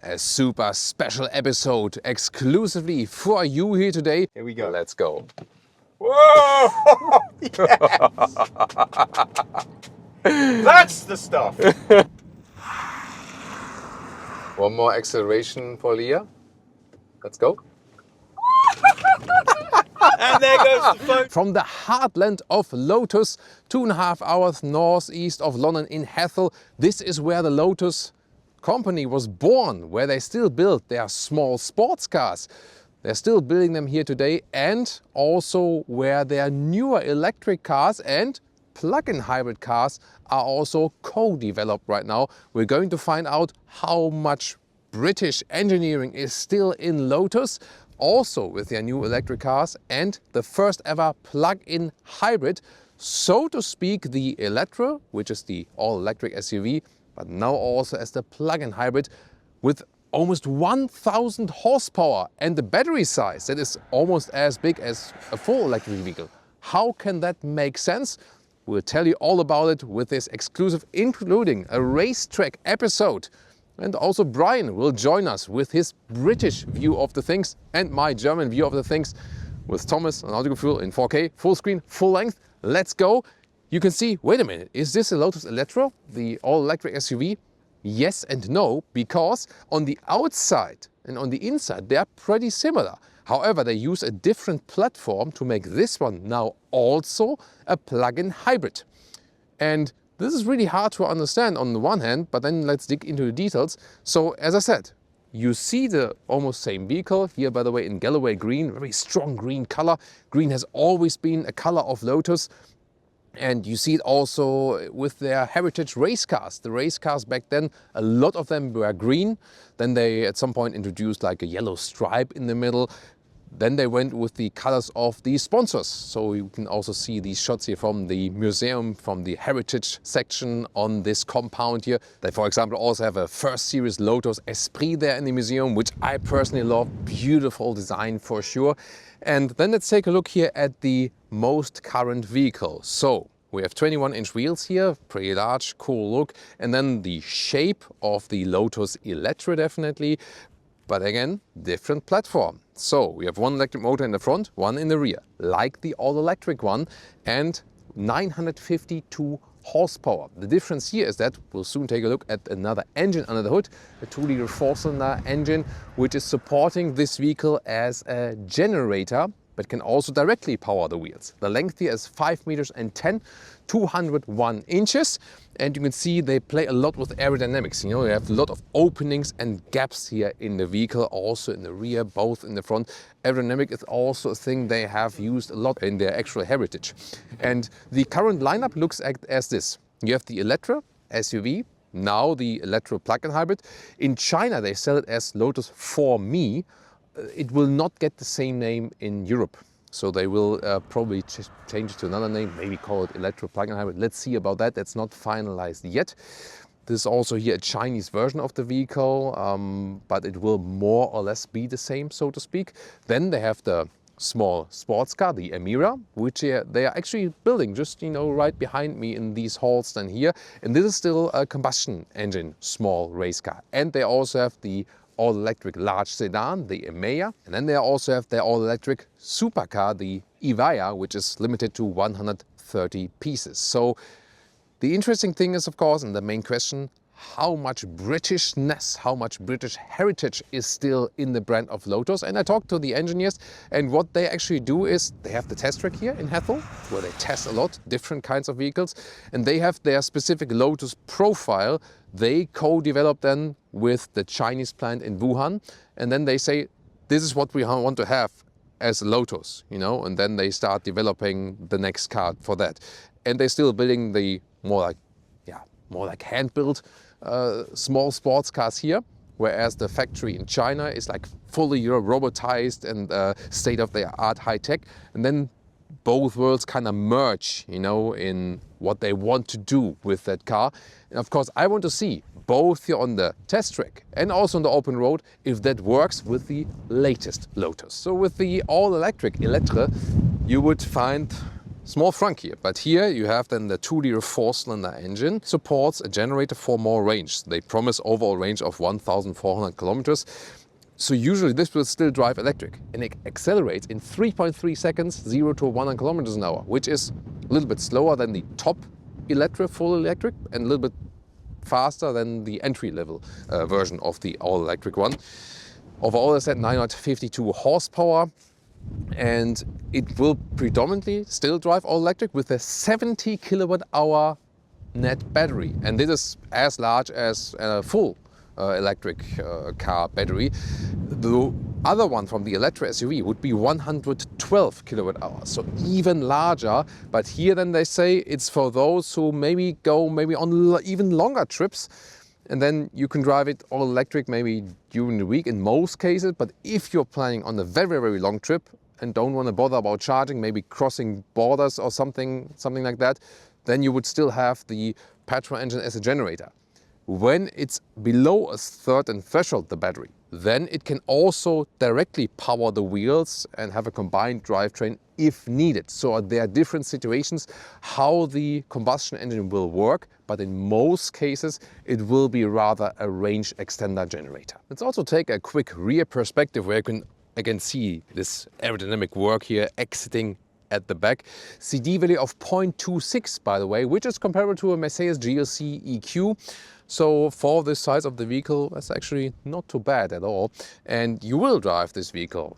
a super special episode exclusively for you here today. Here we go. Let's go. Whoa! Yes! That's the stuff. One more acceleration for Leah. Let's go. And there goes the phone. From the heartland of Lotus, 2.5 hours northeast of London in Hethel, this is where the Lotus company was born, where they still build their small sports cars. They're still building them here today, and also where their newer electric cars and plug-in hybrid cars are also co-developed right now. We're going to find out how much British engineering is still in Lotus, also with their new electric cars and the first ever plug-in hybrid, so to speak, the Elletra, which is the all-electric SUV, but now also as the plug-in hybrid with almost 1,000 horsepower and the battery size that is almost as big as a full electric vehicle. How can that make sense? We'll tell you all about it with this exclusive, including a racetrack episode. And also Brian will join us with his British view of the things and my German view of the things with Thomas on Autogefuehl의 in 4K, full screen, full length. Let's go. You can see, wait a minute, is this a Lotus Elletra, the all-electric SUV? Yes and no, because on the outside and on the inside they are pretty similar. However, they use a different platform to make this one now also a plug-in hybrid. And this is really hard to understand on the one hand, but then let's dig into the details. So, as I said, you see the almost same vehicle here, by the way, in Galloway green, very strong green color. Green has always been a color of Lotus. And you see it also with their heritage race cars. The race cars back then, a lot of them were green. Then they at some point introduced like a yellow stripe in the middle. Then they went with the colors of the sponsors. So you can also see these shots here from the museum, from the heritage section on this compound here. They, for example, also have a first series Lotus Esprit there in the museum, which I personally love. Beautiful design for sure. And then let's take a look here at the most current vehicle. So we have 21-inch wheels here, pretty large, cool look. And then the shape of the Lotus Elletra definitely. But again, different platform. So we have one electric motor in the front, one in the rear, like the all-electric one, and 952 horsepower. The difference here is that we'll soon take a look at another engine under the hood, a 2-liter 4-cylinder engine, which is supporting this vehicle as a generator, but can also directly power the wheels. The length here is 5 meters and 10, 201 inches. And you can see they play a lot with aerodynamics. You know, they have a lot of openings and gaps here in the vehicle, also in the rear, both in the front. Aerodynamic is also a thing they have used a lot in their actual heritage. And the current lineup looks as this. You have the Elletra SUV, now the Elletra plug-in hybrid. In China, they sell it as Lotus 4Me. It will not get the same name in Europe. So they will probably change it to another name, maybe call it Elletra plug-in hybrid. Let's see about that. That's not finalized yet. This is also here a Chinese version of the vehicle, but it will more or less be the same, so to speak. Then they have the small sports car, the Emira, which they are actually building just, you know, right behind me in these halls than here. And this is still a combustion engine small race car. And they also have the all-electric large sedan, the Emea, and then they also have their all-electric supercar, the PHEVya, which is limited to 130 pieces. So the interesting thing is, of course, and the main question, how much Britishness, how much British heritage is still in the brand of Lotus. And I talked to the engineers, and what they actually do is they have the test track here in Hethel, where they test a lot, different kinds of vehicles, and they have their specific Lotus profile. They co-develop then with the Chinese plant in Wuhan, and then they say, this is what we want to have as Lotus, you know, and then they start developing the next car for that. And they're still building the more like hand-built small sports cars here, whereas the factory in China is like fully robotized and state-of-the-art high-tech. And then both worlds kind of merge, you know, in what they want to do with that car. And of course, I want to see both here on the test track and also on the open road if that works with the latest Lotus. So with the all-electric Elletra, you would find small frunk here. But here you have then the 2-liter 4-cylinder engine, supports a generator for more range. They promise overall range of 1,400 kilometers. So usually this will still drive electric, and it accelerates in 3.3 seconds, 0 to 100 kilometers an hour, which is a little bit slower than the top Elletra full electric and a little bit faster than the entry-level version of the all-electric one. Overall, as I said, 952 horsepower, and it will predominantly still drive all-electric with a 70 kilowatt-hour net battery, and this is as large as a full electric car battery. The other one from the Elletra SUV would be 112 kilowatt hours, so even larger. But here then they say it's for those who maybe go on even longer trips, and then you can drive it all electric maybe during the week in most cases. But if you're planning on a very, very long trip and don't want to bother about charging, maybe crossing borders or something like that, then you would still have the petrol engine as a generator. When it's below a certain threshold, the battery, then it can also directly power the wheels and have a combined drivetrain if needed. So there are different situations how the combustion engine will work, but in most cases it will be rather a range extender generator. Let's also take a quick rear perspective where you can again see this aerodynamic work here exiting at the back. CD value of 0.26, by the way, which is comparable to a Mercedes GLC EQ. So for this size of the vehicle, that's actually not too bad at all. And you will drive this vehicle,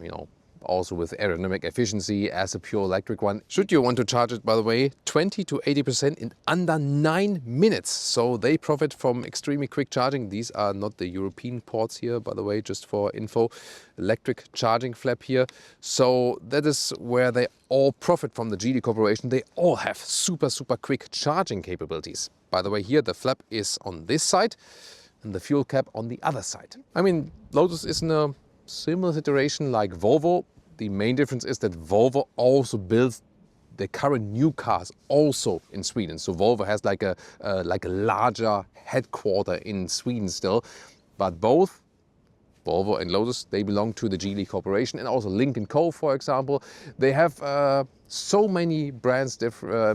also with aerodynamic efficiency as a pure electric one. Should you want to charge it, by the way, 20 to 80% in under 9 minutes. So they profit from extremely quick charging. These are not the European ports here, by the way, just for info. Electric charging flap here. So that is where they all profit from the Geely Corporation. They all have super quick charging capabilities. By the way, here the flap is on this side and the fuel cap on the other side. I mean, Lotus is in a similar situation like Volvo. The main difference is that Volvo also builds the current new cars also in Sweden. So Volvo has like a larger headquarter in Sweden still, but both Volvo and Lotus, they belong to the Geely Corporation, and also Lynk & Co, for example. They have so many brands.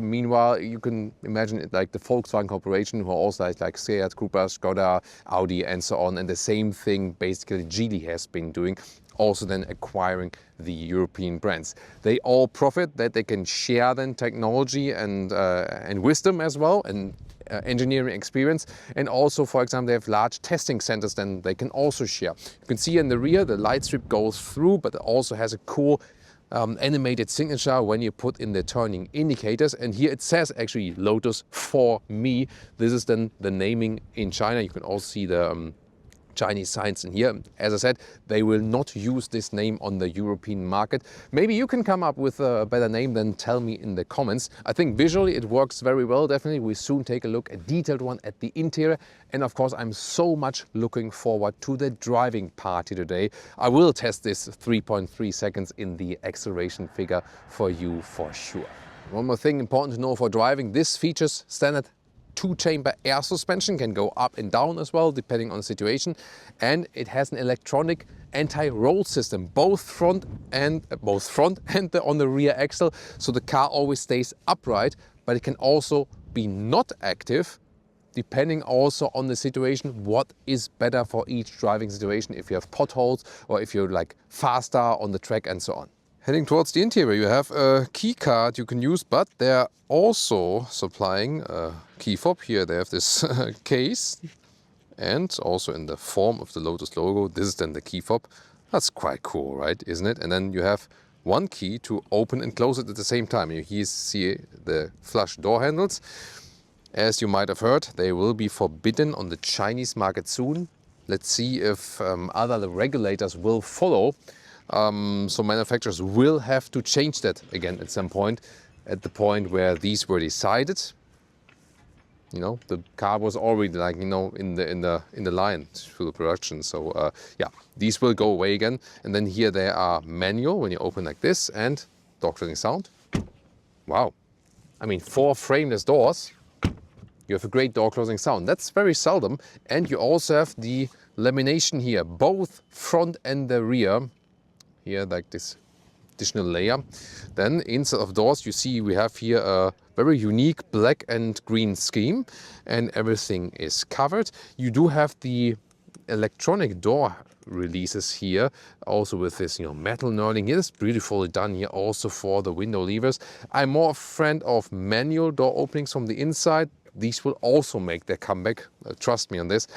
Meanwhile, you can imagine it like the Volkswagen Corporation, who also has like Seat, Cupra, Skoda, Audi, and so on. And the same thing basically Geely has been doing, also then acquiring the European brands. They all profit that they can share then technology and wisdom as well, and engineering experience. And also, for example, they have large testing centers then they can also share. You can see in the rear the light strip goes through, but it also has a cool animated signature when you put in the turning indicators. And here it says actually Lotus for me. This is then the naming in China. You can also see the Chinese signs in here. As I said, they will not use this name on the European market. Maybe you can come up with a better name, then tell me in the comments. I think visually it works very well, definitely. We soon take a look, a detailed one at the interior. And of course, I'm so much looking forward to the driving party today. I will test this 3.3 seconds in the acceleration figure for you for sure. One more thing important to know for driving, this features standard 2-chamber air suspension, can go up and down as well depending on the situation, and it has an electronic anti-roll system, both front and on the rear axle, so the car always stays upright, but it can also be not active depending also on the situation, what is better for each driving situation, if you have potholes or if you're like faster on the track and so on. Heading towards the interior, you have a key card you can use, but they're also supplying a key fob. Here they have this case, and also in the form of the Lotus logo. This is then the key fob. That's quite cool, right? Isn't it? And then you have one key to open and close it at the same time. You here see the flush door handles. As you might have heard, they will be forbidden on the Chinese market soon. Let's see if other regulators will follow. So manufacturers will have to change that again at some point, at the point where these were decided. The car was already like in the line through the production. So yeah, these will go away again. And then here they are manual when you open like this, and door closing sound. Wow, I mean, 4 frameless doors. You have a great door closing sound. That's very seldom. And you also have the lamination here, both front and the rear. Here, like this additional layer. Then inside of doors, you see we have here a very unique black and green scheme, and everything is covered. You do have the electronic door releases here, also with this metal knurling here. It's beautifully done here, also for the window levers. I'm more a friend of manual door openings from the inside. These will also make their comeback, trust me on this.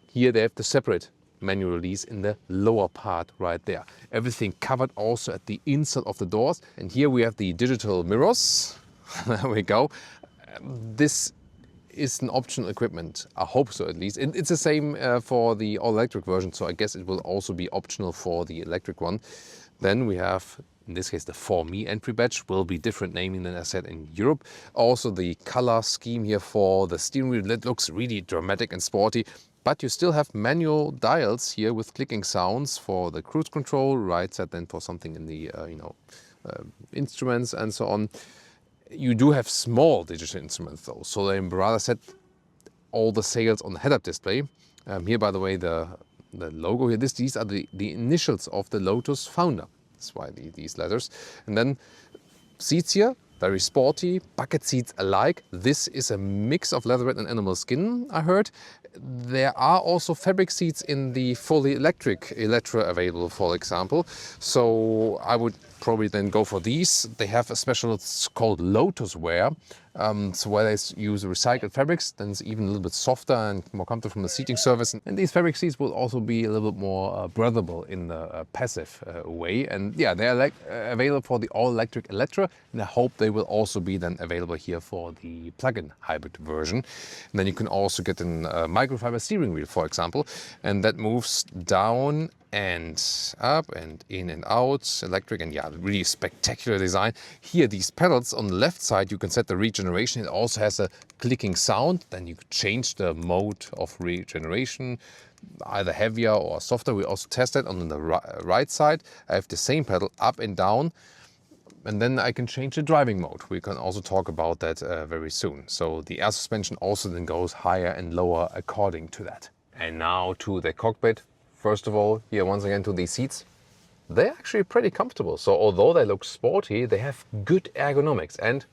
Here they have the separate manual release in the lower part right there. Everything covered also at the inside of the doors. And here we have the digital mirrors. There we go. This is an optional equipment. I hope so, at least. It's the same for the all-electric version, so I guess it will also be optional for the electric one. Then we have, in this case, the For Me entry badge. Will be different naming than I said in Europe. Also the color scheme here for the steering wheel. That looks really dramatic and sporty. But you still have manual dials here with clicking sounds for the cruise control, right side then for something in the instruments and so on. You do have small digital instruments though, so they rather set all the sails on the head-up display. Here, by the way, the logo here, these are the initials of the Lotus founder. That's why these letters. And then seats here, very sporty, bucket seats alike. This is a mix of leatherette and animal skin, I heard. There are also fabric seats in the fully electric Elletra available, for example. So I would probably then go for these. They have a special, it's called Lotorswear. So where they use recycled fabrics, then it's even a little bit softer and more comfortable from the seating surface. And these fabric seats will also be a little bit more breathable in the passive way. And yeah, they're available for the all-electric Elletra, and I hope they will also be then available here for the plug-in hybrid version. And then you can also get a microfiber steering wheel, for example, and that moves down and up and in and out, electric, and yeah, really spectacular design. Here, these pedals on the left side, you can set the regeneration. It also has a clicking sound. Then you could change the mode of regeneration, either heavier or softer. We also tested on the right side. I have the same pedal up and down, and then I can change the driving mode. We can also talk about that very soon. So the air suspension also then goes higher and lower according to that. And now to the cockpit. First of all, here once again to these seats. They're actually pretty comfortable. So although they look sporty, they have good ergonomics. And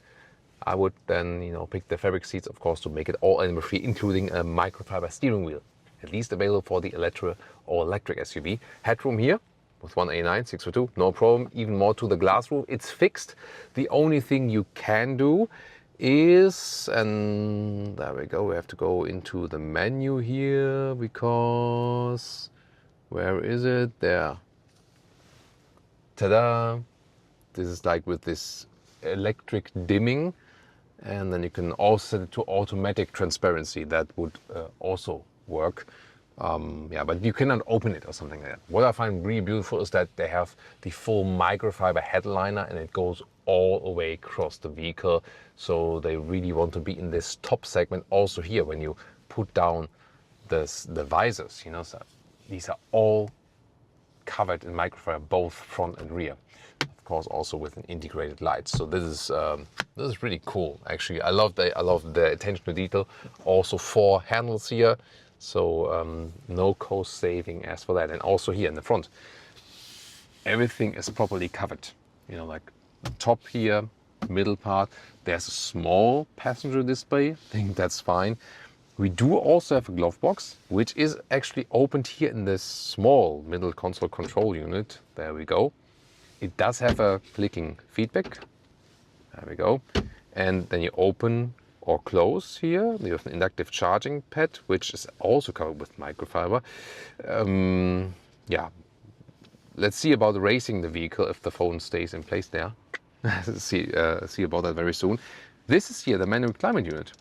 I would then, pick the fabric seats, of course, to make it all animal free, including a microfiber steering wheel, at least available for the Elletra or electric SUV. Headroom here with 189, 602, no problem. Even more to the glass roof. It's fixed. The only thing you can do is, and there we go, we have to go into the menu here because, where is it? There. Ta-da! This is like with this electric dimming, and then you can also set it to automatic transparency. That would also work. Yeah, but you cannot open it or something like that. What I find really beautiful is that they have the full microfiber headliner, and it goes all the way across the vehicle. So they really want to be in this top segment. Also here, when you put down the visors, so these are all covered in microfiber, both front and rear. Of course, also with an integrated light. So this is really cool. Actually, I love the attention to detail. Also 4 handles here, so no cost saving as for that. And also here in the front, everything is properly covered. Like top here, middle part. There's a small passenger display. I think that's fine. We do also have a glove box, which is actually opened here in this small middle console control unit. There we go. It does have a clicking feedback. There we go. And then you open or close here. You have an inductive charging pad, which is also covered with microfiber. Yeah, let's see about racing the vehicle if the phone stays in place there. see about that very soon. This is here the manual climate unit.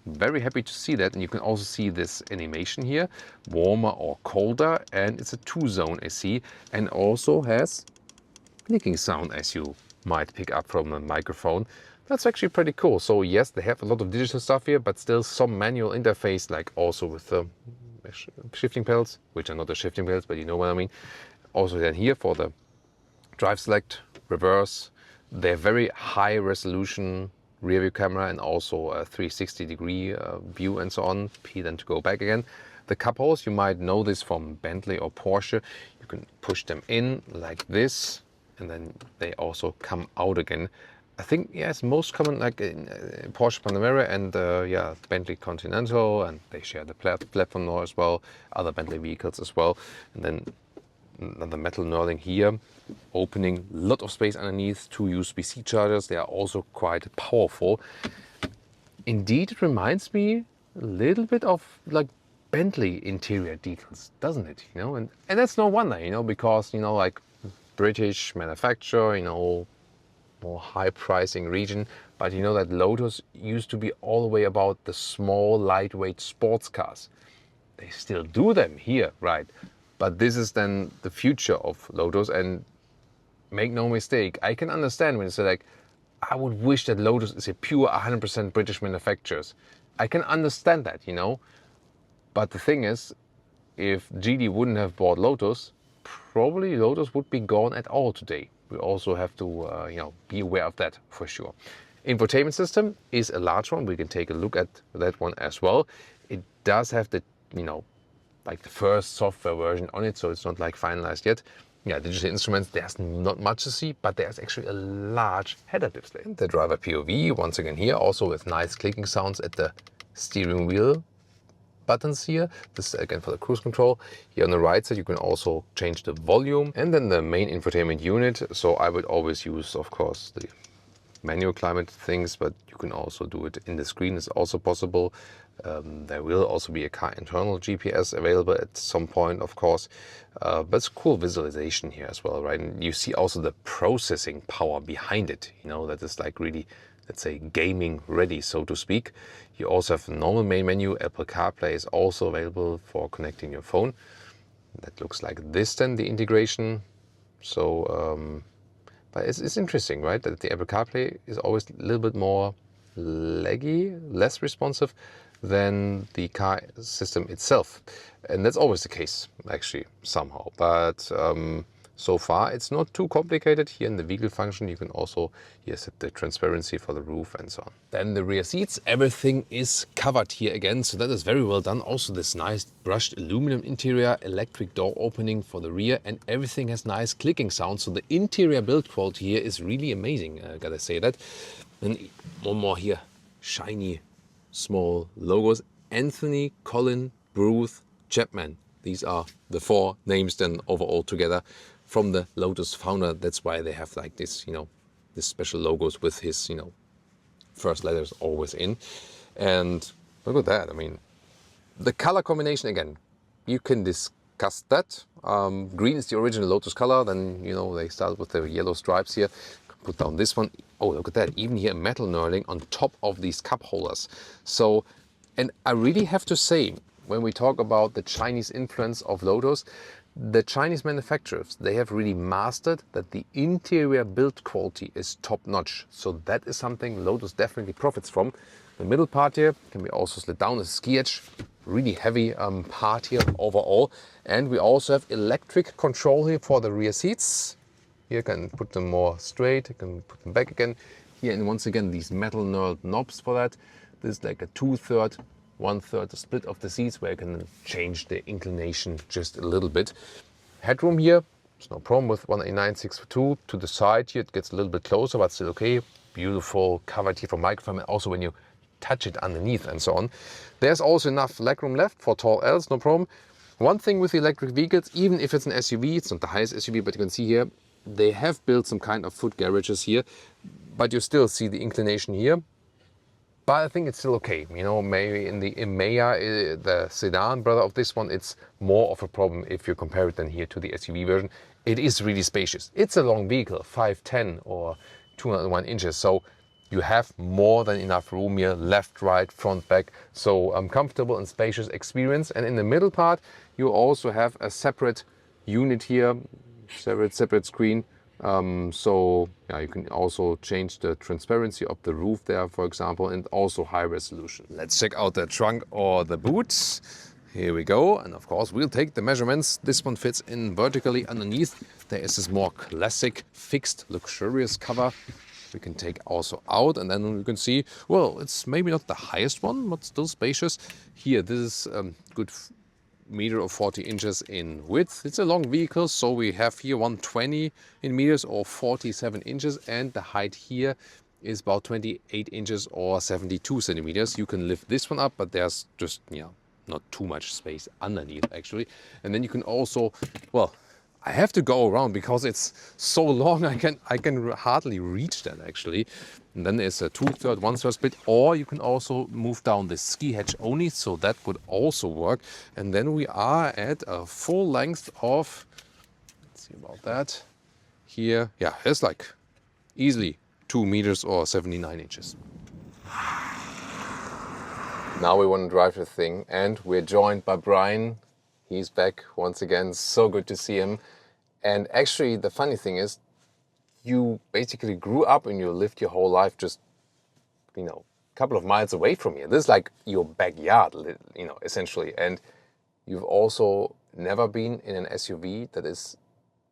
Very happy to see that, and you can also see this animation here, warmer or colder, and it's a 2-zone AC, and also has clicking sound, as you might pick up from a microphone. That's actually pretty cool. So yes, they have a lot of digital stuff here, but still some manual interface, like also with the shifting pedals, which are not the shifting pedals, but you know what I mean. Also then here for the drive select, reverse, they're very high resolution rear view camera, and also a 360-degree view and so on. P then to go back again. The cup holes, you might know this from Bentley or Porsche. You can push them in like this, and then they also come out again. I think, yeah, it's most common like in Porsche Panamera and yeah, Bentley Continental, and they share the platform door as well, other Bentley vehicles as well. And then another metal knurling here, opening a lot of space underneath, 2 USB-C chargers. They are also quite powerful. Indeed, it reminds me a little bit of like Bentley interior details, doesn't it? You know, and that's no wonder, you know, because, you know, like British manufacturer, you know, more high pricing region, but you know that Lotus used to be all the way about the small lightweight sports cars. They still do them here, right? But this is then the future of Lotus, and make no mistake, I can understand when you say like, I would wish that Lotus is a pure 100% British manufacturers. I can understand that, you know, but the thing is, if GD wouldn't have bought Lotus, probably Lotus would be gone at all today. We also have to, you know, be aware of that for sure. Infotainment system is a large one. We can take a look at that one as well. It does have the, you know, like the first software version on it, so it's not like finalized yet. Yeah, digital instruments, there's not much to see, but there's actually a large head-up display. And the driver POV, once again here, also with nice clicking sounds at the steering wheel buttons here. This is again for the cruise control. Here on the right side you can also change the volume, and then the main infotainment unit. So I would always use, of course, the manual climate things, but you can also do it in the screen. It's also possible. There will also be a car internal GPS available at some point, of course, but it's cool visualization here as well, right? And you see also the processing power behind it, you know, that is like really, let's say, gaming ready, so to speak. You also have a normal main menu. Apple CarPlay is also available for connecting your phone. That looks like this then, the integration. So, but it's interesting, right? That the Apple CarPlay is always a little bit more laggy, less responsive than the car system itself. And that's always the case, actually, somehow. But so far, it's not too complicated. Here in the vehicle function, you can also here set the transparency for the roof and so on. Then the rear seats, everything is covered here again. So that is very well done. Also this nice brushed aluminum interior, electric door opening for the rear, and everything has nice clicking sound. So the interior build quality here is really amazing, gotta say that. And one more here, shiny small logos. Anthony, Colin, Bruce, Chapman. These are the 4 names then overall together from the Lotus founder. That's why they have like this, you know, this special logos with his, you know, first letters always in. And look at that. I mean, the color combination again, you can discuss that. Green is the original Lotus color. Then, you know, they start with the yellow stripes here. Put down this one. Oh, look at that. Even here, metal knurling on top of these cup holders. So, and I really have to say, when we talk about the Chinese influence of Lotus, the Chinese manufacturers, they have really mastered that the interior build quality is top notch. So that is something Lotus definitely profits from. The middle part here can be also slid down as a ski edge. Really heavy part here overall. And we also have electric control here for the rear seats. Here you can put them more straight, you can put them back again. Here, and once again, these metal knurled knobs for that. This is like a 2/3, 1/3 split of the seats where you can change the inclination just a little bit. Headroom here, there's no problem with 189/6'2". To the side here, it gets a little bit closer, but still okay. Beautiful covered here from microfiber, and also when you touch it underneath and so on. There's also enough legroom left for tall Ls, no problem. One thing with the electric vehicles, even if it's an SUV, it's not the highest SUV, but you can see here, they have built some kind of foot garages here, but you still see the inclination here. But I think it's still okay. You know, maybe in the Emeya, the sedan brother of this one, it's more of a problem if you compare it than here to the SUV version. It is really spacious. It's a long vehicle, 5'10" or 201 inches. So you have more than enough room here, left, right, front, back. So comfortable and spacious experience. And in the middle part, you also have a separate unit here, separate screen. So yeah, you can also change the transparency of the roof there, for example, and also high resolution. Let's check out the trunk or the boot. Here we go. And of course, we'll take the measurements. This one fits in vertically underneath. There is this more classic, fixed, luxurious cover. We can take also out, and then you can see, well, it's maybe not the highest one, but still spacious. Here, this is good meter or 40 inches in width. It's a long vehicle, so we have here 120 in meters or 47 inches, and the height here is about 28 inches or 72 centimeters. You can lift this one up, but there's just, not too much space underneath actually. And then you can also, well, I have to go around because it's so long I can hardly reach that actually. And then there's a 2/3, 1/3 split, or you can also move down the ski hatch only, so that would also work. And then we are at a full length of, let's see about that, here, yeah, it's like easily 2 meters or 79 inches. Now we want to drive the thing, and we're joined by Brian. He's back once again, so good to see him. And actually the funny thing is, you basically grew up and you lived your whole life just, a couple of miles away from here. This is like your backyard, essentially. And you've also never been in an SUV that is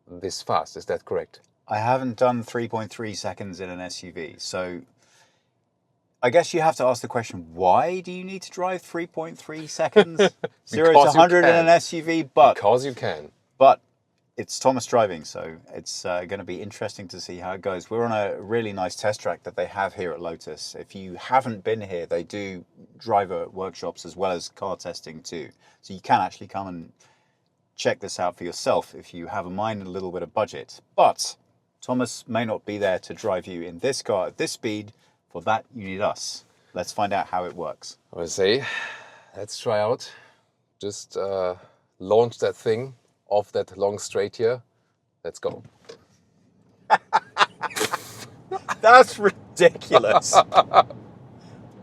this fast, is that correct? I haven't done 3.3 seconds in an SUV, so I guess you have to ask the question, why do you need to drive 3.3 seconds? 0 to 100 in an SUV? Because you can. But it's Thomas driving, so it's going to be interesting to see how it goes. We're on a really nice test track that they have here at Lotus. If you haven't been here, they do driver workshops as well as car testing too. So you can actually come and check this out for yourself if you have a mind and a little bit of budget. But Thomas may not be there to drive you in this car at this speed. For that, you need us. Let's find out how it works. I would say, let's try out. Just launch that thing off that long straight here. Let's go. That's ridiculous.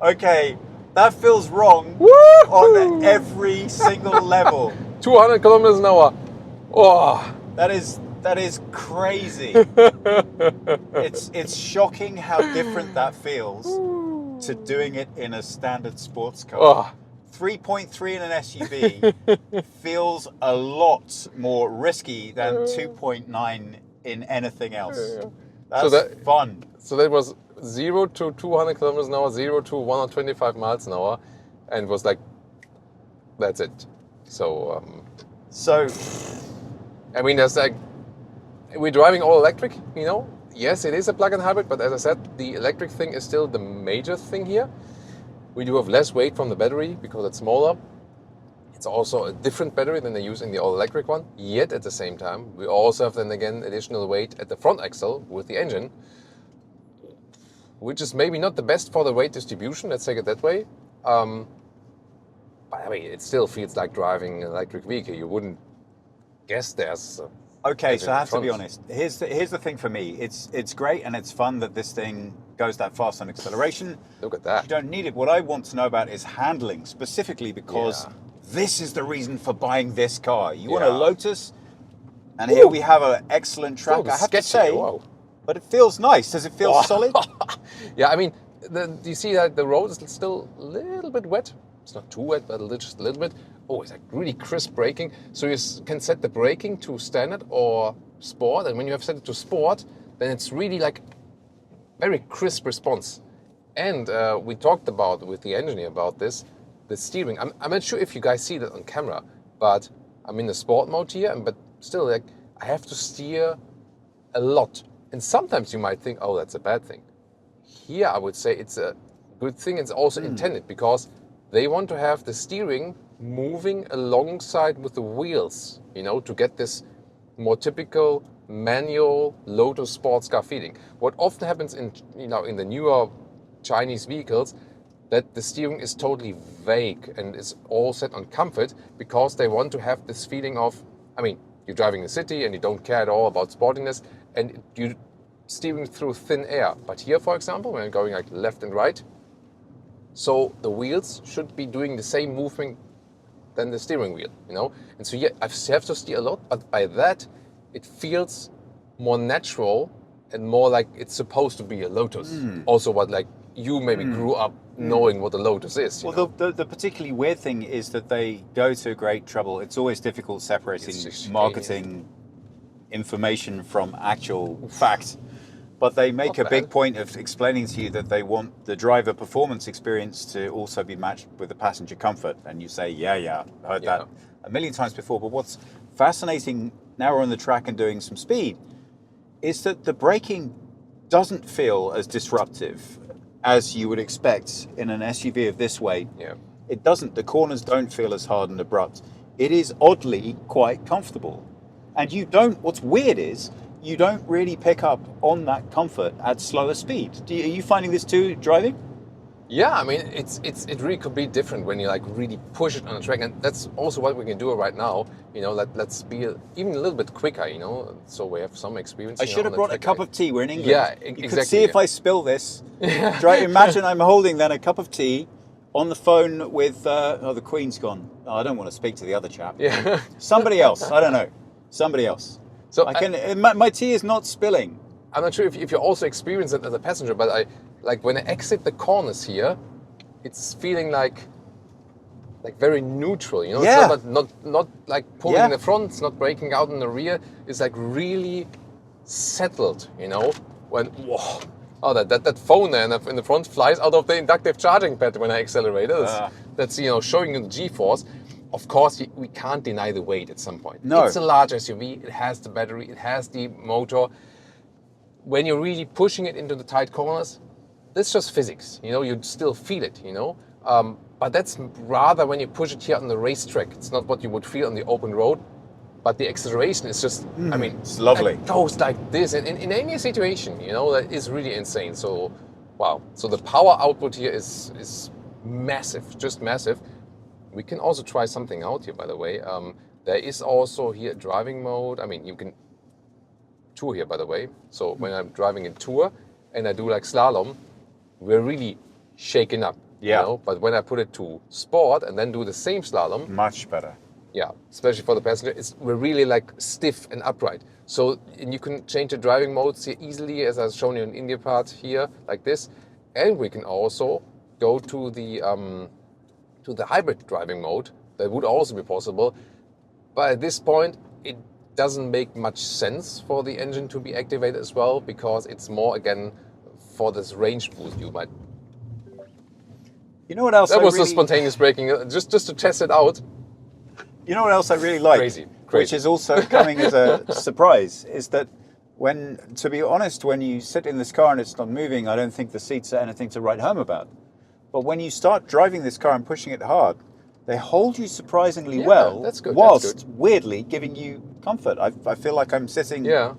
Okay, that feels wrong on every single level. 200 kilometers an hour. Oh. That is crazy. It's shocking how different that feels to doing it in a standard sports car. Oh. 3.3 in an SUV feels a lot more risky than 2.9 in anything else. That's fun. So that was 0 to 200 kilometers an hour, 0 to 125 miles an hour, and was like, that's it. So, I mean, there's like, we're driving all electric, Yes, it is a plug-in hybrid, but as I said, the electric thing is still the major thing here. We do have less weight from the battery because it's smaller. It's also a different battery than they use in the all-electric one. Yet at the same time, we also have then again additional weight at the front axle with the engine, which is maybe not the best for the weight distribution, let's take it that way. But I mean, it still feels like driving an electric vehicle. You wouldn't guess there's... Okay, so I have to be honest. Here's the thing for me. It's great and it's fun that this thing goes that fast on acceleration. Look at that. You don't need it. What I want to know about is handling, specifically because this is the reason for buying this car. You want a Lotus, and here we have an excellent track. I have to say, but it feels nice. Does it feel solid? Yeah, I mean, you see that the road is still a little bit wet. It's not too wet, but just a little bit. Oh, it's like really crisp braking. So you can set the braking to standard or sport. And when you have set it to sport, then it's really like very crisp response. And we talked about with the engineer about this, the steering. I'm not sure if you guys see that on camera, but I'm in the sport mode here, but still like I have to steer a lot. And sometimes you might think, oh, that's a bad thing. Here I would say it's a good thing. It's also intended because they want to have the steering moving alongside with the wheels, to get this more typical manual Lotus sports car feeling. What often happens in the newer Chinese vehicles, that the steering is totally vague and is all set on comfort because they want to have this feeling of, I mean, you're driving in the city and you don't care at all about sportiness and you're steering through thin air. But here, for example, when I'm going like left and right, so the wheels should be doing the same movement than the steering wheel, And so I have to steer a lot, but by that, it feels more natural and more like it's supposed to be a Lotus. Also what like you maybe grew up knowing what a Lotus is. Well, the particularly weird thing is that they go to great trouble. It's always difficult separating marketing information from actual fact. But they make a Not big bad. point of explaining to you that they want the driver performance experience to also be matched with the passenger comfort. And you say, yeah, heard that a million times before. But what's fascinating, now we're on the track and doing some speed, is that the braking doesn't feel as disruptive as you would expect in an SUV of this weight. Yeah. It doesn't. The corners don't feel as hard and abrupt. It is oddly quite comfortable. And you don't, what's weird is, you don't really pick up on that comfort at slower speed. Are you finding this too driving? Yeah, I mean, it really could be different when you like really push it on the track, and that's also what we can do right now. You know, let's be even a little bit quicker. You know, so we have some experience. I should have brought a cup of tea. We're in England. Yeah, You exactly. could see if I spill this. Imagine I'm holding then a cup of tea on the phone with, the Queen's gone. Oh, I don't want to speak to the other chap. Yeah. Somebody else. I don't know. Somebody else. So I can. My tea is not spilling. I'm not sure if you also experience it as a passenger, but I like when I exit the corners here, it's feeling like very neutral, you know. Yeah. It's not like pulling Yeah. in the front, it's not breaking out in the rear. It's like really settled, you know. When that phone there in the front flies out of the inductive charging pad when I accelerate. That's showing you the G-force. Of course, we can't deny the weight at some point. No. It's a large SUV. It has the battery. It has the motor. When you're really pushing it into the tight corners, that's just physics. You know, you'd still feel it. You know, but that's rather when you push it here on the racetrack. It's not what you would feel on the open road. But the acceleration is just, I mean, it's lovely. It goes like this. And in any situation, you know, that is really insane. So, wow. So the power output here is massive, just massive. We can also try something out here, by the way. There is also here driving mode. I mean, you can tour here, by the way. So when I'm driving in tour and I do like slalom, we're really shaken up. Yeah. You know? But when I put it to sport and then do the same slalom, Much better. yeah, especially for the passenger, we're really like stiff and upright. So and you can change the driving modes here easily, as I've shown you in India part here, like this. And we can also go to the hybrid driving mode. That would also be possible. But at this point, it doesn't make much sense for the engine to be activated as well, because it's more, again, for this range boost you might. You know what else? That I was really, the spontaneous braking, just to test it out. You know what else I really like? Crazy. Which is also coming as a surprise, is that to be honest, when you sit in this car and it's not moving, I don't think the seats are anything to write home about. But when you start driving this car and pushing it hard, they hold you surprisingly Yeah, well, that's good, whilst that's good. weirdly giving you comfort. I feel like I'm sitting Yeah.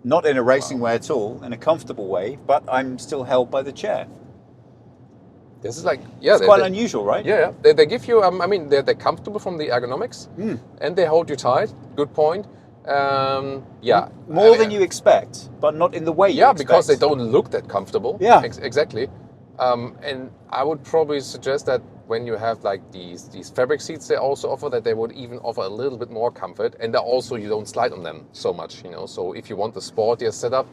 not in a racing way at all, in a comfortable way, but I'm still held by the chair. This is like, yeah. It's quite unusual, right? Yeah. They give you, I mean, they're comfortable from the ergonomics, and they hold you tight. Good point. Yeah. More than you expect, but not in the way you Yeah, expect. because they don't look that comfortable. Yeah. Exactly. And I would probably suggest that when you have like these fabric seats, they also offer that they would even offer a little bit more comfort, and also you don't slide on them so much, you know. So if you want the sportier setup,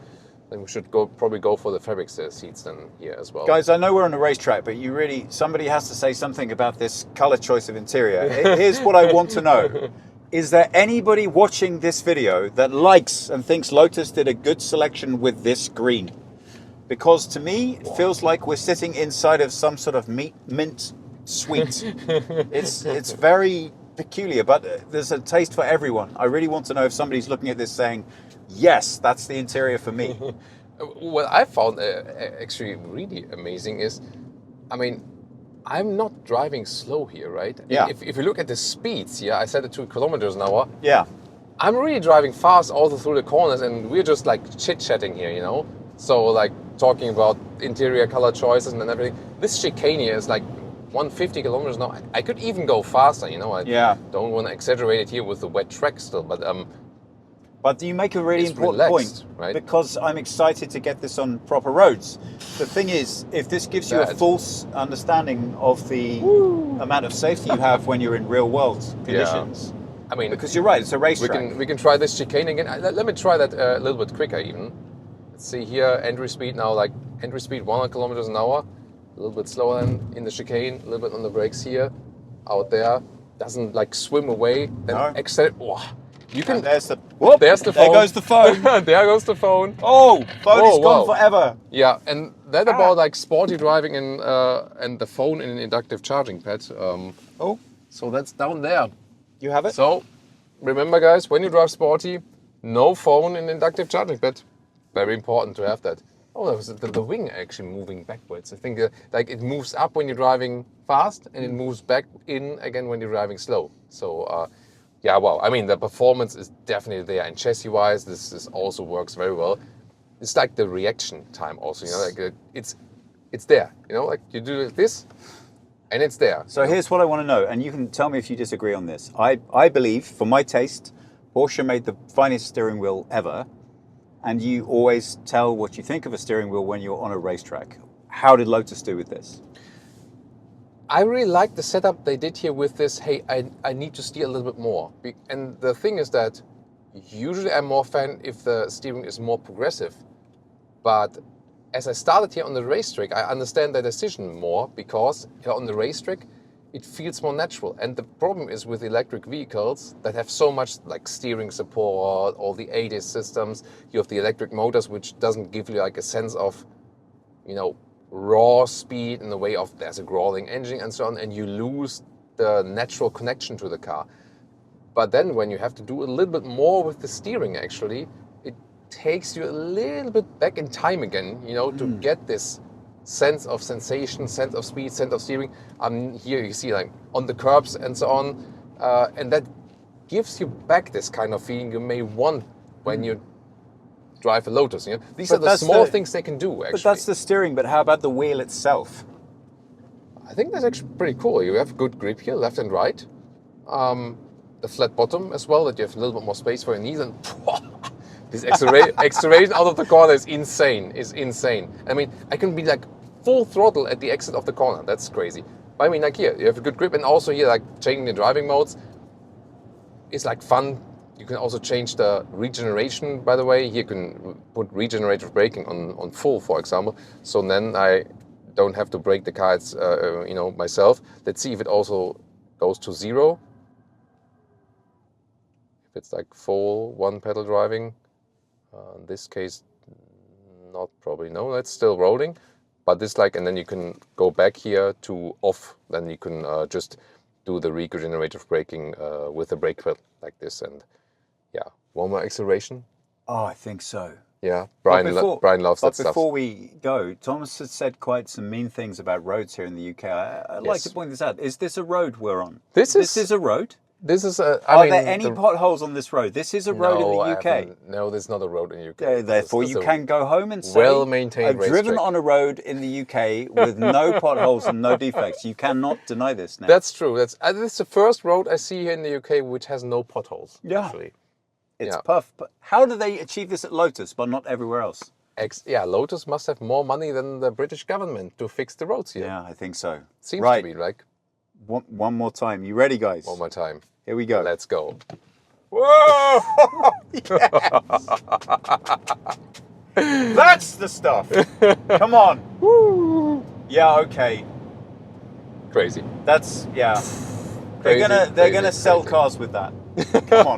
then we should probably go for the fabric seats then here as well. Guys, I know we're on a racetrack, but somebody has to say something about this color choice of interior. Here's what I want to know. Is there anybody watching this video that likes and thinks Lotus did a good selection with this green? Because to me, it feels like we're sitting inside of some sort of mint sweet. It's very peculiar, but there's a taste for everyone. I really want to know if somebody's looking at this saying, yes, that's the interior for me. What I found actually really amazing is, I mean, I'm not driving slow here, right? Yeah. If you look at the speeds, yeah, I set it to kilometers an hour. Yeah. I'm really driving fast all through the corners, and we're just like chit-chatting here, you know? So like talking about interior color choices and everything. This chicane here is like 150 kilometers an hour. I could even go faster, you know? I don't want to exaggerate it here with the wet track still, but But you make a really it's important relaxed, point, right? because I'm excited to get this on proper roads. The thing is, if this gives you a Bad. false understanding of the amount of safety you have when you're in real world conditions, I mean, because you're right, it's a racetrack. we can try this chicane again. Let me try that a little bit quicker even. Let's see here, entry speed now, like entry speed 100 kilometers an hour. A little bit slower than in the chicane, a little bit on the brakes here. Out there, doesn't like swim away. Then No. accelerate. Oh, You can. And there's the. Whoop, there's the phone. There goes the phone. There goes the phone. Oh, phone is wow. gone forever. Yeah, and that about like sporty driving and the phone in an inductive charging pad. So that's down there. You have it? So remember, guys, when you drive sporty, no phone in inductive charging pad. Very important to have that. Oh, that was the wing actually moving backwards. I think like it moves up when you're driving fast and it moves back in again when you're driving slow. So yeah, wow. I mean, the performance is definitely there, and chassis-wise, this also works very well. It's like the reaction time also, you know, like it's there, you know, like you do this and it's there. So here's what I want to know, and you can tell me if you disagree on this. I believe, for my taste, Porsche made the finest steering wheel ever, and you always tell what you think of a steering wheel when you're on a racetrack. How did Lotus do with this? I really like the setup they did here with this, hey, I need to steer a little bit more. And the thing is that usually I'm more fan if the steering is more progressive. But as I started here on the racetrack, I understand the decision more because here on the racetrack, it feels more natural. And the problem is with electric vehicles that have so much like steering support, all the ADAS systems, you have the electric motors, which doesn't give you like a sense of, you know, raw speed in the way of there's a growling engine and so on, and you lose the natural connection to the car. But then when you have to do a little bit more with the steering, actually, it takes you a little bit back in time again, you know, to get this sense of sensation, sense of speed, sense of steering. Here you see like on the curbs and so on, and that gives you back this kind of feeling you may want when you drive a Lotus. You know, these are the small things they can do. Actually, but that's the steering. But how about the wheel itself? I think that's actually pretty cool. You have good grip here, left and right. The flat bottom as well, that you have a little bit more space for your knees. And this acceleration out of the corner is insane. I mean, I can be like full throttle at the exit of the corner. That's crazy. But I mean, like here, you have a good grip, and also here, like changing the driving modes is like fun. You can also change the regeneration, by the way. Here you can put regenerative braking on full, for example. So then I don't have to brake the car, you know, myself. Let's see if it also goes to 0. If it's like full one pedal driving. In this case, not probably. No, it's still rolling. But this like, and then you can go back here to off. Then you can just do the regenerative braking with the brake pedal like this. And yeah, one more acceleration. Oh, I think so. Yeah, Brian loves that stuff. But before we go, Thomas has said quite some mean things about roads here in the UK. I'd like to point this out. Is this a road we're on? This is a road? This is Are there any potholes on this road? This is a road in the UK. No, there's not a road in the UK. Therefore, you can go home and say, well-maintained I've driven racetrack. on a road in the UK with no potholes and no defects. You cannot deny this now. That's true. This is the first road I see here in the UK which has no potholes. Yeah. Actually. It's puff. But how do they achieve this at Lotus, but not everywhere else? Lotus must have more money than the British government to fix the roads here. Yeah, I think so. Seems to be, like. One more time. You ready, guys? One more time. Here we go. Let's go. Whoa! Yes! That's the stuff. Come on. Woo! Yeah, okay. Crazy. That's, yeah. They're gonna sell cars with that. Come on.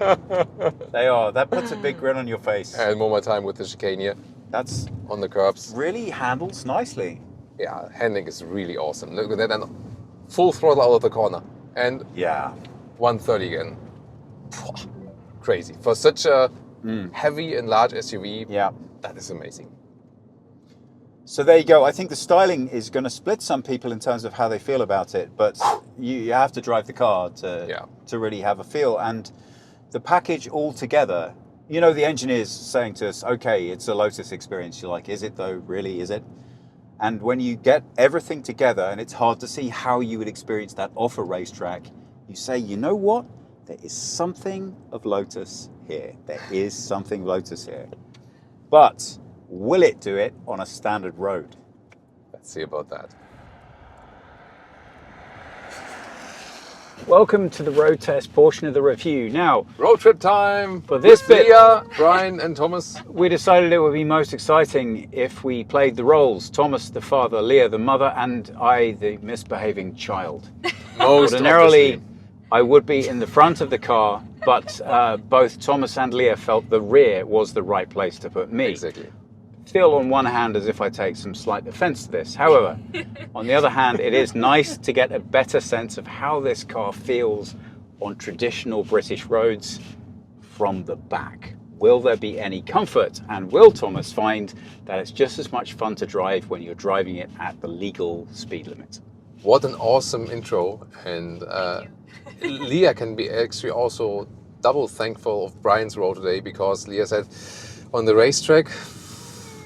They are. That puts a big grin on your face. And one more time with the chicane here. That's on the curbs. really handles nicely. Yeah, handling is really awesome. Look at that, and full throttle out of the corner. And yeah, 130 again. Crazy. For such a heavy and large SUV, yeah, that is amazing. So there you go. I think the styling is going to split some people in terms of how they feel about it, but you have to drive the car to really have a feel. And the package all together, you know, the engineers saying to us, okay, it's a Lotus experience. You're like, is it though? Really, is it? And when you get everything together, and it's hard to see how you would experience that off a racetrack, you say, you know what? There is something of Lotus here. There is something Lotus here. But will it do it on a standard road? Let's see about that. Welcome to the road test portion of the review. Now, road trip time. For this bit, Leah, Brian and Thomas. We decided it would be most exciting if we played the roles. Thomas the father, Leah the mother, and I the misbehaving child. Most Ordinarily, I would be in the front of the car but both Thomas and Leah felt the rear was the right place to put me. Exactly. Feel on one hand as if I take some slight offence to this. However, on the other hand, it is nice to get a better sense of how this car feels on traditional British roads from the back. Will there be any comfort? And will Thomas find that it's just as much fun to drive when you're driving it at the legal speed limit? What an awesome intro. And Leah can be actually also double thankful of Brian's role today, because Leah said on the racetrack,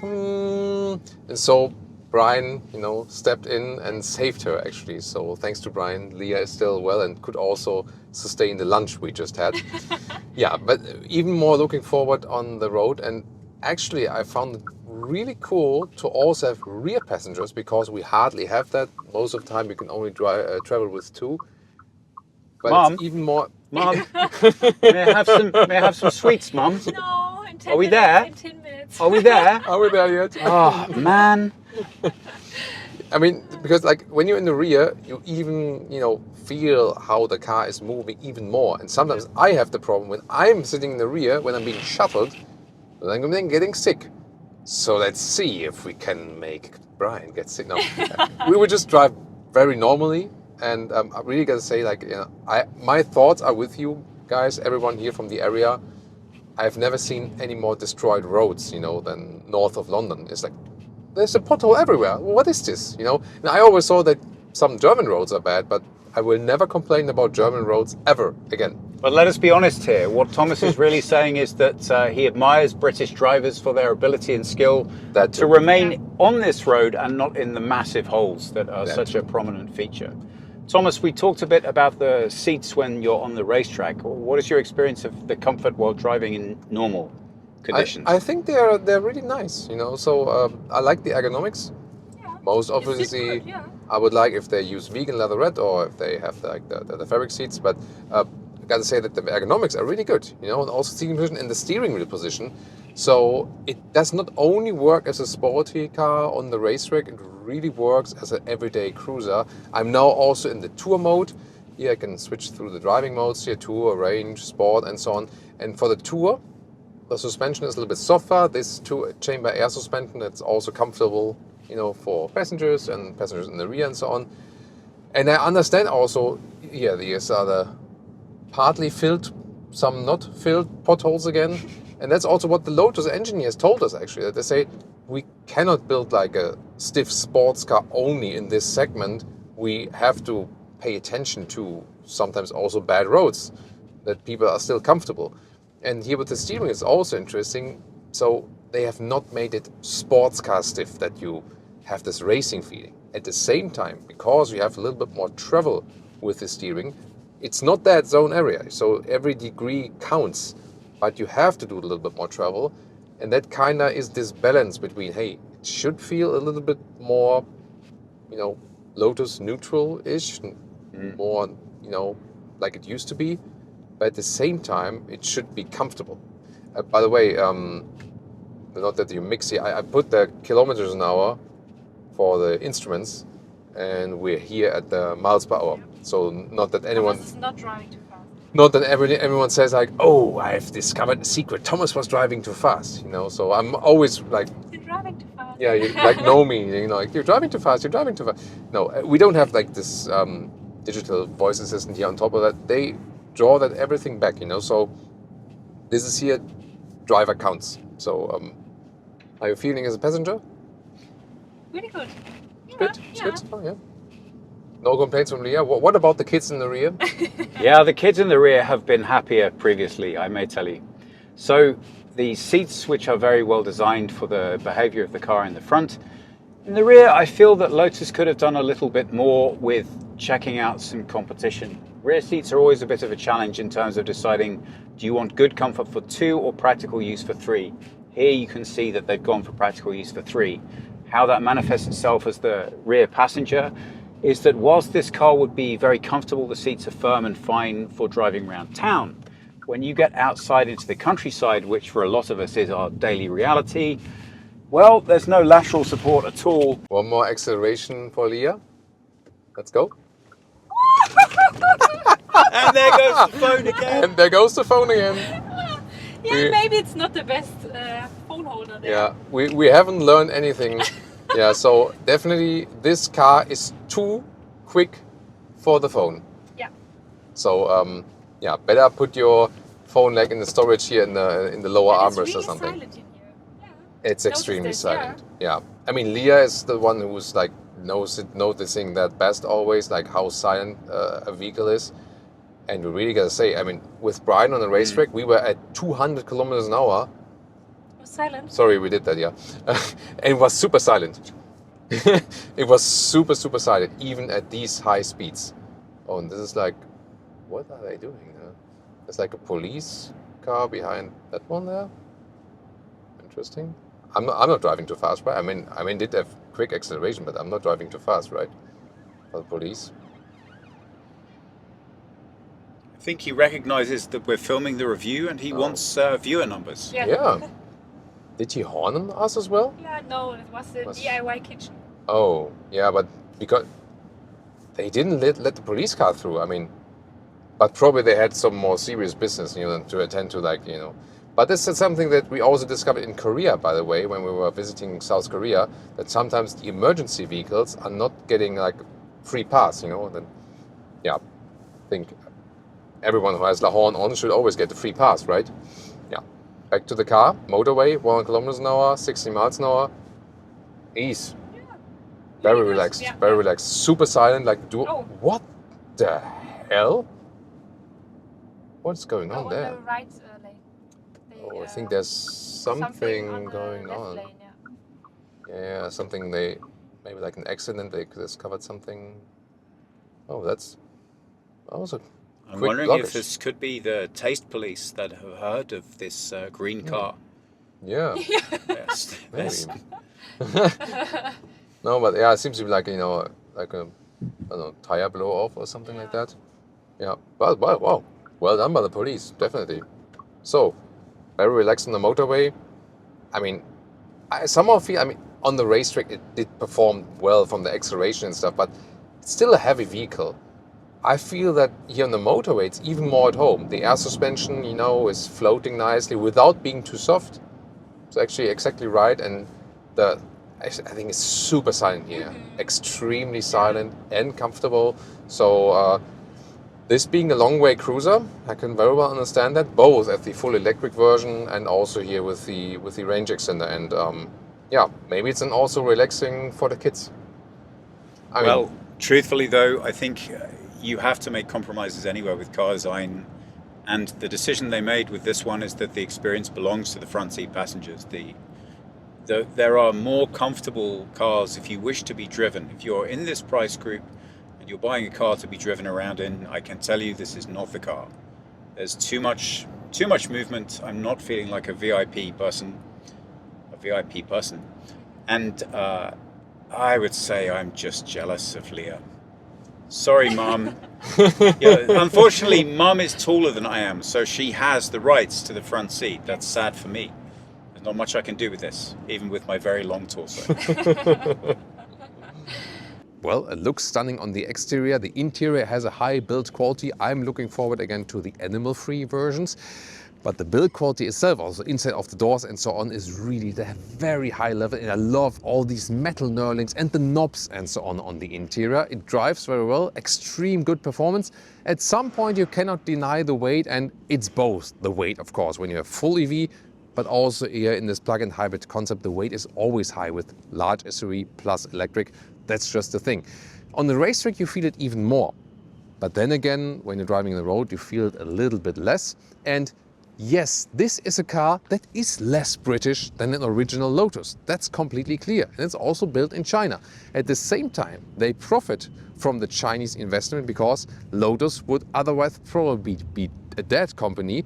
and so Brian, stepped in and saved her actually. So thanks to Brian, Leah is still well and could also sustain the lunch we just had. Yeah, but even more looking forward on the road. And actually I found it really cool to also have rear passengers, because we hardly have that. Most of the time we can only travel with two. But Mom. it's even more... Mum, may I have some sweets, Mum? No, in 10 Are we minutes, there? In 10 minutes. Are we there? Are we there yet? Oh, man. I mean, because when you're in the rear, you even, feel how the car is moving even more. And sometimes I have the problem when I'm sitting in the rear, when I'm being shuttled, then I'm then getting sick. So let's see if we can make Brian get sick. No, we would just drive very normally. And I'm really gonna say, my thoughts are with you guys, everyone here from the area. I've never seen any more destroyed roads, than north of London. It's like, there's a pothole everywhere. What is this, And I always saw that some German roads are bad, but I will never complain about German roads ever again. But let us be honest here. What Thomas is really saying is that he admires British drivers for their ability and skill to remain on this road and not in the massive holes that are such a prominent feature. Thomas, we talked a bit about the seats when you're on the racetrack. What is your experience of the comfort while driving in normal conditions? I think they're really nice, So I like the ergonomics. Yeah. Most It's obviously, good, yeah. I would like if they use vegan leatherette or if they have the fabric seats. But I got to say that the ergonomics are really good, and also seating position and the steering wheel position. So it does not only work as a sporty car on the racetrack, it really works as an everyday cruiser. I'm now also in the tour mode. Here I can switch through the driving modes here, tour, range, sport, and so on. And for the tour, the suspension is a little bit softer. This two-chamber air suspension, that's also comfortable, for passengers and passengers in the rear and so on. And I understand also, these are the partly filled, some not filled potholes again. And that's also what the Lotus engineers told us, actually, that they say, we cannot build like a stiff sports car only in this segment. We have to pay attention to sometimes also bad roads, that people are still comfortable. And here with the steering, it's also interesting. So they have not made it sports car stiff, that you have this racing feeling. At the same time, because you have a little bit more travel with the steering, it's not that zone area. So every degree counts, but you have to do a little bit more travel. And that kind of is this balance between, hey, it should feel a little bit more, Lotus neutral-ish, more, like it used to be. But at the same time, it should be comfortable. By the way, not that you mix here, I put the kilometers an hour for the instruments, and we're here at the miles per hour. So not that anyone... Thomas is not driving too fast. Not that everyone says oh, I've discovered a secret. Thomas was driving too fast, So I'm always like... You're driving too fast. Yeah, you know me, you're driving too fast, you're driving too fast. No, we don't have this digital voice assistant here on top of that. They draw that everything back, So this is here, driver counts. So how are you feeling as a passenger? Really good. Good? Yeah. Good? Oh, yeah. No complaints from Leah. What about the kids in the rear? Yeah, the kids in the rear have been happier previously, I may tell you. So the seats, which are very well designed for the behavior of the car in the front. In the rear, I feel that Lotus could have done a little bit more with checking out some competition. Rear seats are always a bit of a challenge in terms of deciding, do you want good comfort for 2 or practical use for 3? Here you can see that they've gone for practical use for 3. How that manifests itself as the rear passenger is that whilst this car would be very comfortable, the seats are firm and fine for driving around town. When you get outside into the countryside, which for a lot of us is our daily reality, well, there's no lateral support at all. One more acceleration for Leah. Let's go. And there goes the phone again. And there goes the phone again. Yeah, maybe it's not the best phone holder there. Yeah, we haven't learned anything. Yeah, so definitely this car is too quick for the phone. Yeah. So yeah, better put your phone like in the storage here in the lower And it's armrest really or something. silent in here. Yeah. It's extremely Noticed it, yeah. silent. Yeah. I mean, Leah is the one who's like noticing that best always, like how silent a vehicle is. And we really gotta say, I mean, with Brian on the racetrack, we were at 200 kilometers an hour. It was silent. Sorry, we did that, yeah. And it was super silent. It was super silent, even at these high speeds. Oh, and this is like, what are they doing? There's like a police car behind that one there. Interesting. I'm not driving too fast, right? I mean, did have quick acceleration, but I'm not driving too fast, right? For the police. I think he recognizes that we're filming the review and he wants viewer numbers. Yeah. Did he horn on us as well? Yeah, no, it was the DIY kitchen. Oh, yeah, but because they didn't let the police car through. I mean, but probably they had some more serious business, you know, to attend to, like, you know. But this is something that we also discovered in Korea, by the way, when we were visiting South Korea, that sometimes the emergency vehicles are not getting like free pass, you know. Then, yeah, I think everyone who has the horn on should always get the free pass, right? Yeah. Back to the car, motorway, 100 kilometers an hour, 60 miles an hour. Ease. Yeah. Very Really good. relaxed, Yeah. very relaxed. Super silent, like, Oh. what the hell? What's going Oh, on there? the right lane. Oh, I think there's something on the going left on. lane, yeah. Yeah, something maybe like an accident, they discovered something. Oh, that's also I'm quick wondering blockage. if this could be the taste police that have heard of this green car. Yeah, Yes. maybe. Yes. No, but yeah, it seems to be like, you know, like a, I don't know, tire blow off or something like that. Yeah, but wow, well done by the police, definitely. So, very relaxed on the motorway. I mean, I somehow feel, I mean, on the racetrack it did perform well from the acceleration and stuff, but it's still a heavy vehicle. I feel that here on the motorway it's even more at home. The air suspension, you know, is floating nicely without being too soft. It's actually exactly right, and I think it's super silent here, extremely silent and comfortable. So this being a long way cruiser, I can very well understand that, both at the full electric version and also here with the range extender. And yeah, maybe it's also relaxing for the kids. I mean, Well, truthfully though, I think you have to make compromises anywhere with car design, and the decision they made with this one is that the experience belongs to the front seat passengers. There are more comfortable cars if you wish to be driven. If you're in this price group and you're buying a car to be driven around in, I can tell you this is not the car. There's too much movement. I'm not feeling like a VIP person. And I would say I'm just jealous of Leah. Sorry, Mum. Yeah, unfortunately, Mum is taller than I am, so she has the rights to the front seat. That's sad for me. There's not much I can do with this, even with my very long torso. well, it looks stunning on the exterior. The interior has a high build quality. I'm looking forward again to the animal-free versions. But the build quality itself, also inside of the doors and so on, is really the very high level. And I love all these metal knurlings and the knobs and so on the interior. It drives very well, extreme good performance. At some point you cannot deny the weight, and it's both the weight, of course, when you have full EV, but also here in this plug-in hybrid concept, the weight is always high with large SUV plus electric. That's just the thing. On the racetrack you feel it even more. But then again, when you're driving the road, you feel it a little bit less. And yes, this is a car that is less British than an original Lotus. That's completely clear. And it's also built in China. At the same time, they profit from the Chinese investment because Lotus would otherwise probably be a dead company.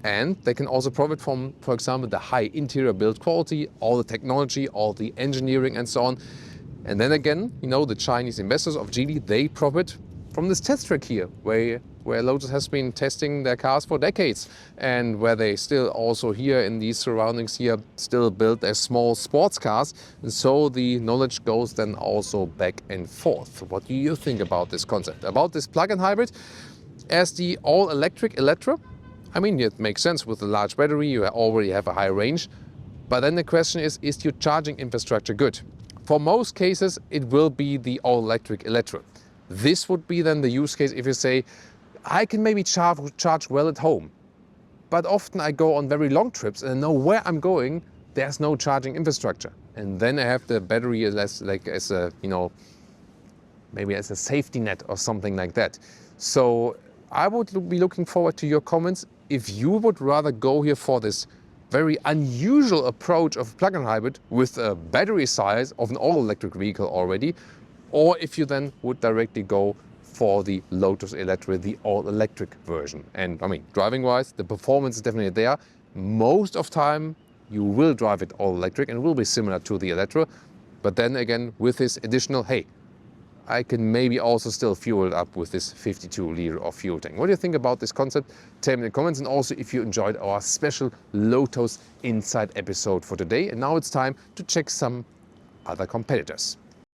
And they can also profit from, for example, the high interior build quality, all the technology, all the engineering and so on. And then again, you know, the Chinese investors of Geely, they profit from this test track here, where Lotus has been testing their cars for decades, and where they still also here in these surroundings here still build their small sports cars. And so the knowledge goes then also back and forth. What do you think about this concept, about this plug-in hybrid? as the all-electric Elletra. I mean, it makes sense with the large battery, you already have a high range. But then the question is your charging infrastructure good? For most cases, it will be the all-electric Elletra. This would be then the use case if you say, I can maybe charge well at home, but often I go on very long trips and I know where I'm going, there's no charging infrastructure. And then I have the battery as a, you know, maybe as a safety net or something like that. So I would be looking forward to your comments if you would rather go here for this very unusual approach of plug-in hybrid with a battery size of an all-electric vehicle already, or if you then would directly go for the Lotus Elletra, the all-electric version. And I mean, driving-wise, the performance is definitely there. Most of time, you will drive it all-electric and will be similar to the Elletra. But then again, with this additional, hey, I can maybe also still fuel it up with this 52-liter of fuel tank. What do you think about this concept? Tell me in the comments, and also if you enjoyed our special Lotus Inside episode for today. And now it's time to check some other competitors.